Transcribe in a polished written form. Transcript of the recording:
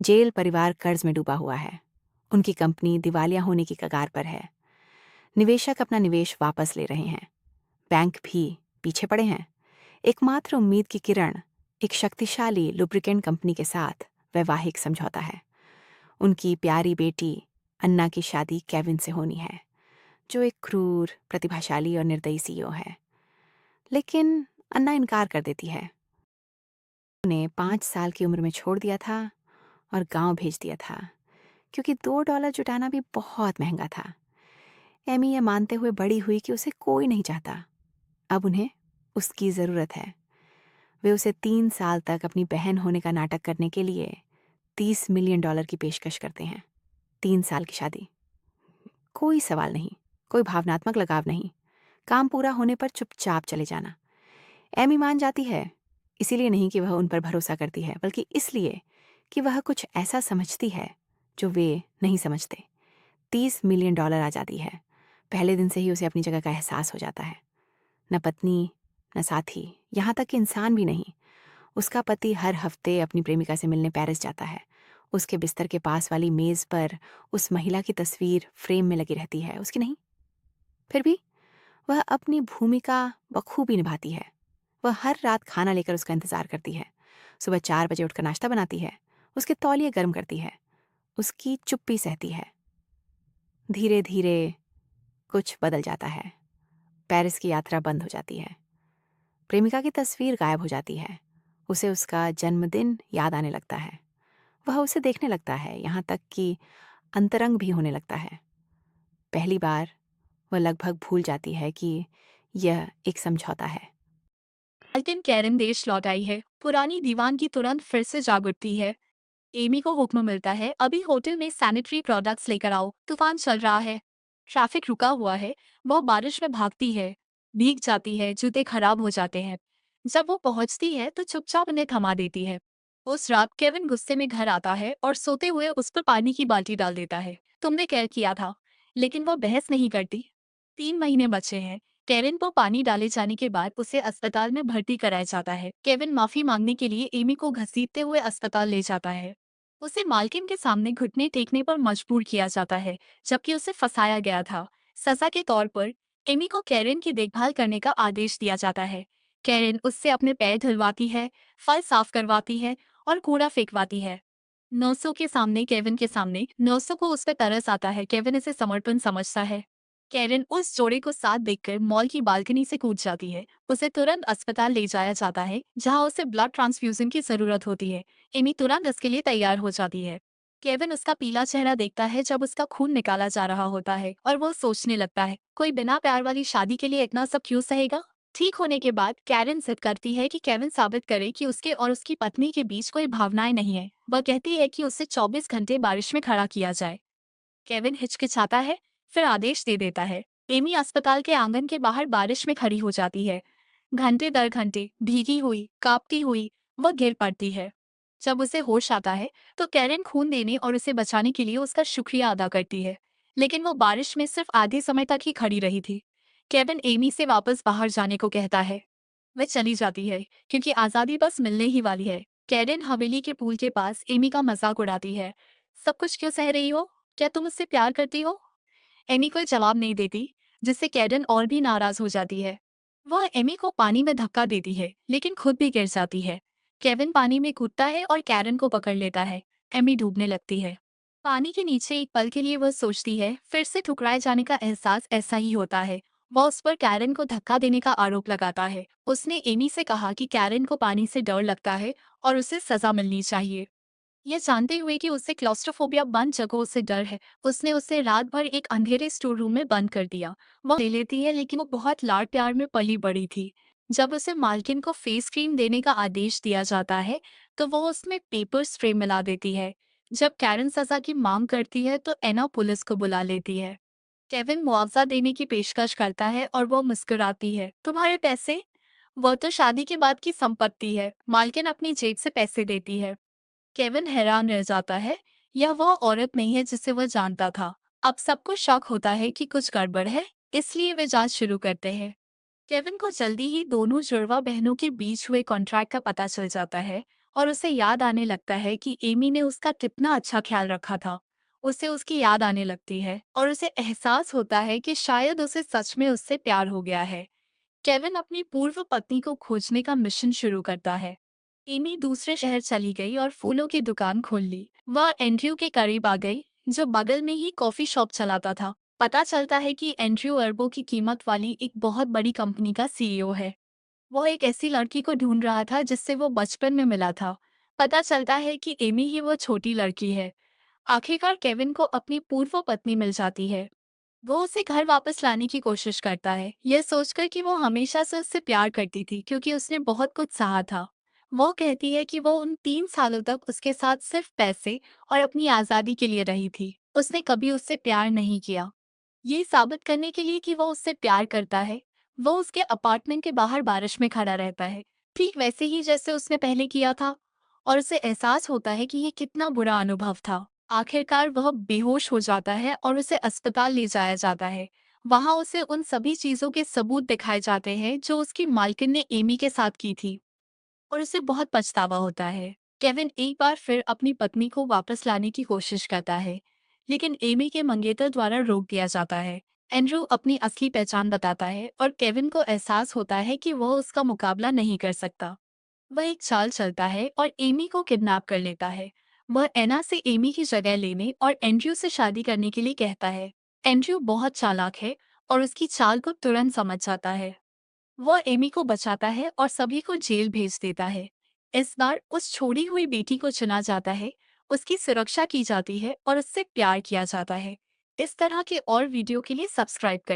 Jail परिवार कर्ज में डूबा हुआ है। उनकी कंपनी दिवालिया होने की कगार पर है। निवेशक अपना निवेश वापस ले रहे हैं। बैंक भी पीछे पड़े हैं। एकमात्र उम्मीद की किरण एक शक्तिशाली लुब्रिकेंट कंपनी के साथ वैवाहिक समझौता है। उनकी प्यारी बेटी अन्ना की शादी केविन से होनी है, जो एक क्रूर, प्रतिभाशाली और निर्दयी सीईओ है। लेकिन अन्ना इनकार कर देती है। उन्हें 5 साल की उम्र में छोड़ दिया था और गांव भेज दिया था, क्योंकि $2 जुटाना भी बहुत महंगा था। एमी ये मानते हुए बड़ी हुई कि उसे कोई नहीं चाहता। अब उन्हें उसकी ज़रूरत है। वे उसे 3 साल तक अपनी बहन होने का नाटक करने के लिए $30 मिलियन की पेशकश करते हैं। 3 साल की शादी। कोई सवाल नहीं, कोई भावनात्मक लगाव नहीं। काम पूरा होने पर चुपचाप चले जाना। एमी मान जाती है, इसीलिए नहीं कि वह उन पर भरोसा करती है, बल्कि इसलिए कि वह कुछ ऐसा समझती है जो वे नहीं समझते। $30 मिलियन आ जाती है। पहले दिन से ही उसे अपनी जगह का एहसास हो जाता है। न पत्नी, न साथी, यहाँ तक कि इंसान भी नहीं। उसका पति हर हफ्ते अपनी प्रेमिका से मिलने पेरिस जाता है। उसके बिस्तर के पास वाली मेज पर उस महिला की तस्वीर फ्रेम में लगी रहती है, उसकी नहीं। फिर भी वह अपनी भूमिका बखूबी निभाती है। वह हर रात खाना लेकर उसका इंतजार करती है। सुबह 4 बजे उठकर नाश्ता बनाती है, उसके तौलिए गर्म करती है, उसकी चुप्पी सहती है। धीरे धीरे कुछ बदल जाता है। पेरिस की यात्रा बंद हो जाती है। प्रेमिका की तस्वीर गायब हो जाती है। उसे उसका जन्मदिन याद आने लगता है। वह उसे देखने लगता है, यहाँ तक कि अंतरंग भी होने लगता है। पहली बार वह लगभग भूल जाती है कि यह एक समझौता है। लेकिन कैरन देश लौट आई है। पुरानी दीवान की तुरंत फिर से जाग उठती है। एमी को हुक्म मिलता है, अभी होटल में सैनिटरी प्रोडक्ट्स लेकर आओ, तूफान चल रहा है। ट्रैफिक रुका हुआ है। वो बारिश में भागती है, भीग जाती है, जूते खराब हो जाते हैं। जब वो पहुंचती है तो चुपचाप उन्हें थमा देती है। उस रात केविन गुस्से में घर आता है और सोते हुए उस पर पानी की बाल्टी डाल देता है। तुमने क्या किया था? लेकिन वो बहस नहीं करती। 3 महीने बचे हैं। केविन को पानी डाले जाने के बाद उसे अस्पताल में भर्ती कराया जाता है। केविन माफी मांगने के लिए एमी को घसीटते हुए अस्पताल ले जाता है। उसे मालकिन के सामने घुटने टेकने पर मजबूर किया जाता है, जबकि उसे फंसाया गया था। सजा के तौर पर एमी को कैरेन की देखभाल करने का आदेश दिया जाता है। कैरेन उससे अपने पैर धुलवाती है, फल साफ करवाती है और कूड़ा फेंकवाती है। नर्सों के सामने, केविन के सामने, नर्सों को उस पर तरस आता है। केविन इसे समर्पण समझता है। कैरेन उस जोड़े को साथ देखकर मॉल की बालकनी से कूद जाती है। उसे तुरंत अस्पताल ले जाया जाता है, जहां उसे ब्लड ट्रांसफ्यूजन की जरूरत होती है। एमी तुरंत इसके लिए तैयार हो जाती है। केविन उसका पीला चेहरा देखता है जब उसका खून निकाला जा रहा होता है, और वो सोचने लगता है, कोई बिना प्यार वाली शादी के लिए इतना सब क्यों सहेगा। ठीक होने के बाद कैरेन जिद करती है कि केविन साबित करे कि उसके और उसकी पत्नी के बीच कोई भावनाएं नहीं है। वह कहती है कि उसे 24 घंटे बारिश में खड़ा किया जाए। केविन हिचकिचाता है, फिर आदेश दे देता है। एमी अस्पताल के आंगन के बाहर बारिश में खड़ी हो जाती है। घंटे दर घंटे भीगी हुई, कांपती हुई, वह गिर पड़ती है। जब उसे होश आता है तो कैरेन खून देने और उसे बचाने के लिए उसका शुक्रिया अदा करती है, लेकिन वो बारिश में सिर्फ आधे समय तक ही खड़ी रही थी। केविन एमी से वापस बाहर जाने को कहता है। वह चली जाती है, क्योंकि आजादी बस मिलने ही वाली है। कैरेन हवेली के पूल के पास एमी का मजाक उड़ाती है। सब कुछ क्यों सह रही हो? क्या तुम उससे प्यार करती हो? एमी कोई जवाब नहीं देती, जिससे कैरन और भी नाराज हो जाती है। वह एमी को पानी में धक्का देती है, लेकिन खुद भी गिर जाती है। केविन पानी में कूदता है और कैरन को पकड़ लेता है। एमी डूबने लगती है। पानी के नीचे एक पल के लिए वह सोचती है, फिर से ठुकराए जाने का एहसास ऐसा ही होता है। वह उस पर कैरन को धक्का देने का आरोप लगाता है। उसने एमी से कहा कि कैरन को पानी से डर लगता है और उसे सजा मिलनी चाहिए। यह जानते हुए कि उसे क्लॉस्ट्रोफोबिया बंद जगहों से डर है, उसने उसे रात भर एक अंधेरे स्टोर रूम में बंद कर दिया। वह ले लेती है, लेकिन वो बहुत लाड प्यार में पली बड़ी थी। जब उसे मालकिन को फेस क्रीम देने का आदेश दिया जाता है, तो वो उसमें पेपर स्प्रे मिला देती है। जब कैरन सजा की मांग करती है तो एना पुलिस को बुला लेती है। केविन मुआवजा देने की पेशकश करता है और वो मुस्कुराती है। तुम्हारे पैसे? वह तो शादी के बाद की संपत्ति है। मालकिन अपनी जेब से पैसे देती है। केविन हैरान रह जाता है। यह वह औरत नहीं है जिसे वह जानता था। अब सबको शक होता है कि कुछ गड़बड़ है, इसलिए वे जांच शुरू करते हैं। केविन को जल्दी ही दोनों जुड़वा बहनों के बीच हुए कॉन्ट्रैक्ट का पता चल जाता है और उसे याद आने लगता है कि एमी ने उसका कितना अच्छा ख्याल रखा था। उसे उसकी याद आने लगती है और उसे एहसास होता है कि शायद उसे सच में उससे प्यार हो गया है। केविन अपनी पूर्व पत्नी को खोजने का मिशन शुरू करता है। एमी दूसरे शहर चली गई और फूलों की दुकान खोल ली। वह एंड्रयू के करीब आ गई, जो बगल में ही कॉफी शॉप चलाता था। पता चलता है कि एंड्रयू अरबों की कीमत वाली एक बहुत बड़ी कंपनी का सीईओ है। वो एक ऐसी लड़की को ढूंढ रहा था जिससे वो बचपन में मिला था। पता चलता है कि एमी ही वो छोटी लड़की है। आखिरकार केविन को अपनी पूर्व पत्नी मिल जाती है। वो उसे घर वापस लाने की कोशिश करता है, यह सोचकर कि वो हमेशा से उससे प्यार करती थी क्योंकि उसने बहुत कुछ सहा था। वो कहती है कि वो उन 3 सालों तक उसके साथ सिर्फ पैसे और अपनी आज़ादी के लिए रही थी। उसने कभी उससे प्यार नहीं किया। ये साबित करने के लिए कि वो उससे प्यार करता है, वो उसके अपार्टमेंट के बाहर बारिश में खड़ा रहता है, ठीक वैसे ही जैसे उसने पहले किया था। और उसे एहसास होता है कि ये कितना बुरा अनुभव था। आखिरकार वह बेहोश हो जाता है और उसे अस्पताल ले जाया जाता है। वहां उसे उन सभी चीजों के सबूत दिखाए जाते हैं जो उसकी मालकिन ने एमी के साथ की थी, और उसे बहुत पछतावा होता है। केविन एक बार फिर अपनी पत्नी को वापस लाने की कोशिश करता है, लेकिन एमी के मंगेतर द्वारा रोक दिया जाता है। एंड्रू अपनी असली पहचान बताता है और केविन को एहसास होता है कि वह उसका मुकाबला नहीं कर सकता। वह एक चाल चलता है और एमी को किडनैप कर लेता है। वह एना से एमी की जगह लेने और एंड्रयू से शादी करने के लिए कहता है। एंड्रयू बहुत चालाक है और उसकी चाल को तुरंत समझ जाता है। वह एमी को बचाता है और सभी को जेल भेज देता है। इस बार उस छोड़ी हुई बेटी को चुना जाता है, उसकी सुरक्षा की जाती है और उससे प्यार किया जाता है। इस तरह के और वीडियो के लिए सब्सक्राइब करें।